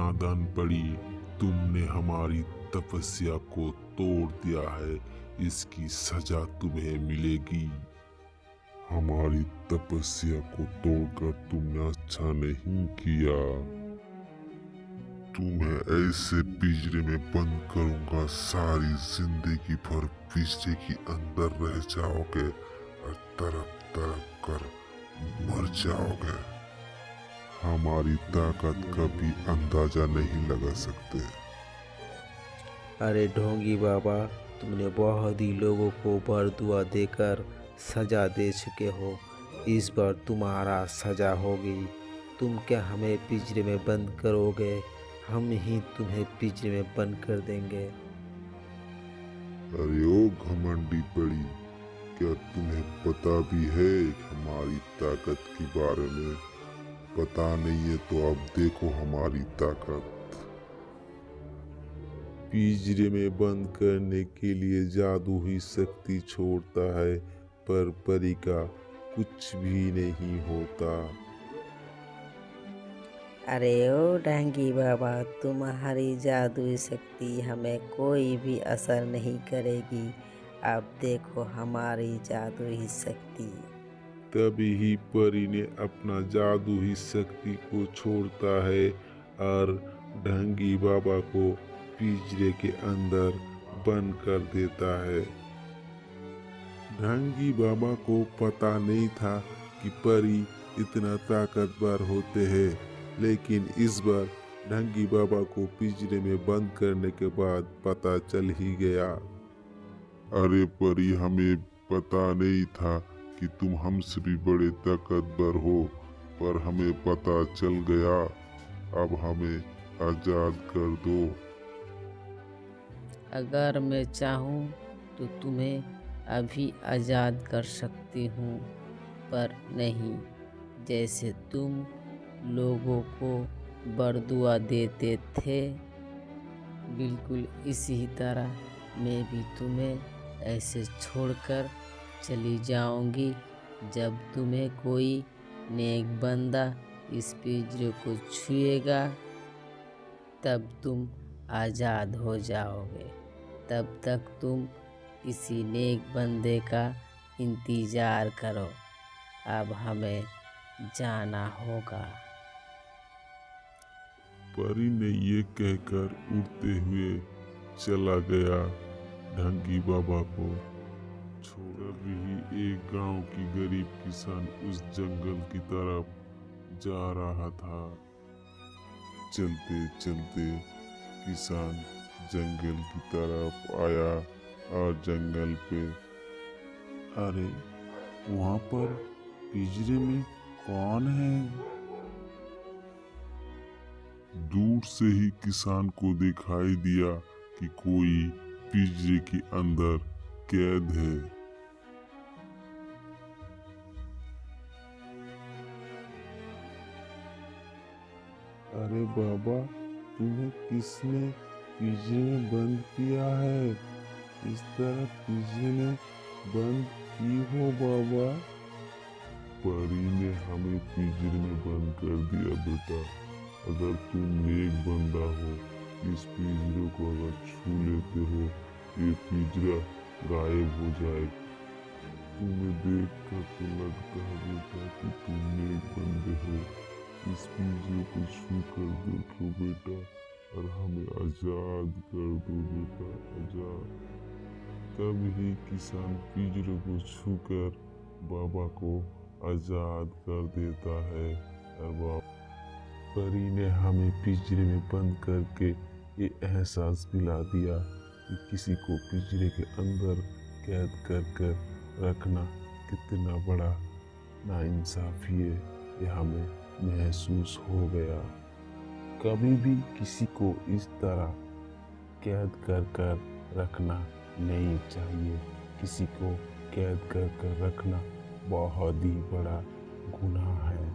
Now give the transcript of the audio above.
नादान पड़ी, तुमने हमारी तपस्या को तोड़ दिया है, इसकी सजा तुम्हें मिलेगी। हमारी तपस्या को तोड़कर तुमने अच्छा नहीं किया। तुम्हें ऐसे पिंजरे में बंद करूंगा, सारी जिंदगी भर पिंजरे के अंदर रह जाओगे और तड़प तड़प कर मर जाओगे। हमारी ताकत कभी अंदाजा नहीं लगा सकते। अरे ढोंगी बाबा, तुमने बहुत ही लोगों को बरदुआ देकर सजा दे चुके हो। इस बार तुम्हारा सजा होगी। तुम क्या हमें पिंजरे में बंद करोगे? हम ही तुम्हें पिंजरे में बंद कर देंगे। अरे ओ घमंडी पड़ी, क्या तुम्हें पता भी है हमारी ताकत के बारे में? पता नहीं है तो अब देखो हमारी ताकत। पिंजरे में बंद करने के लिए जादू ही शक्ति छोड़ता है, पर परी का कुछ भी नहीं होता। अरे ओ ढंगी बाबा, तुम्हारी जादुई शक्ति हमें कोई भी असर नहीं करेगी। अब देखो हमारी जादुई शक्ति। तभी ही परी ने अपना जादू ही शक्ति को छोड़ता है और ढंगी बाबा को पिंजरे के अंदर बंद कर देता है। ढंगी बाबा को पता नहीं था कि परी इतना ताकतवर होते हैं, लेकिन इस बार ढंगी बाबा को पिंजरे में बंद करने के बाद पता चल ही गया। अरे परी, हमें पता नहीं था कि तुम हमसे भी बड़े ताकतवर हो, पर हमें पता चल गया। अब हमें आजाद कर दो। अगर मैं चाहूँ तो तुम्हें अभी आज़ाद कर सकती हूँ, पर नहीं, जैसे तुम लोगों को बरदुआ देते थे, बिल्कुल इसी तरह मैं भी तुम्हें ऐसे छोड़कर चली जाऊंगी। जब तुम्हें कोई नेक बंदा इस पिंजरे को छुएगा, तब तुम आज़ाद हो जाओगे। तब तक तुम इसी नेक बंदे का इंतज़ार करो। अब हमें जाना होगा। परी ने ये कहकर उड़ते हुए चला गया ढंगी बाबा को छोड़। भी एक गांव की गरीब किसान उस जंगल की तरफ जा रहा था। चलते चलते किसान जंगल की तरफ आया और जंगल पे, अरे वहां पर पिंजरे में कौन है? दूर से ही किसान को दिखाई दिया कि कोई पिंजरे के अंदर कैद है। अरे बाबा, तुम्हें किसने पिंजरे में बंद किया है? इस तरह पिंजरे में बंद की हो बाबा? परी ने हमें पिंजरे में बंद कर दिया बेटा। अगर तुम नेक बंदा हो, इस पिंजरे को अगर छू लेते हो, ये पिंजरा गायब हो जाएगा। तुम्हें देखकर तो लगता है बेटा कि तुम नेक बंदे हो। इस पिंजरे को छू कर देखो बेटा और हमें आजाद कर दो बेटा, आजाद। तब ही किसान पिंजरे को छूकर बाबा को आजाद कर देता है। और परी ने हमें पिंजरे में बंद करके ये एहसास दिला दिया कि किसी को पिंजरे के अंदर कैद कर रखना कितना बड़ा नाइंसाफी है, ये हमें महसूस हो गया। कभी भी किसी को इस तरह कैद कर रखना नहीं चाहिए। किसी को कैद कर रखना बहुत ही बड़ा गुनाह है।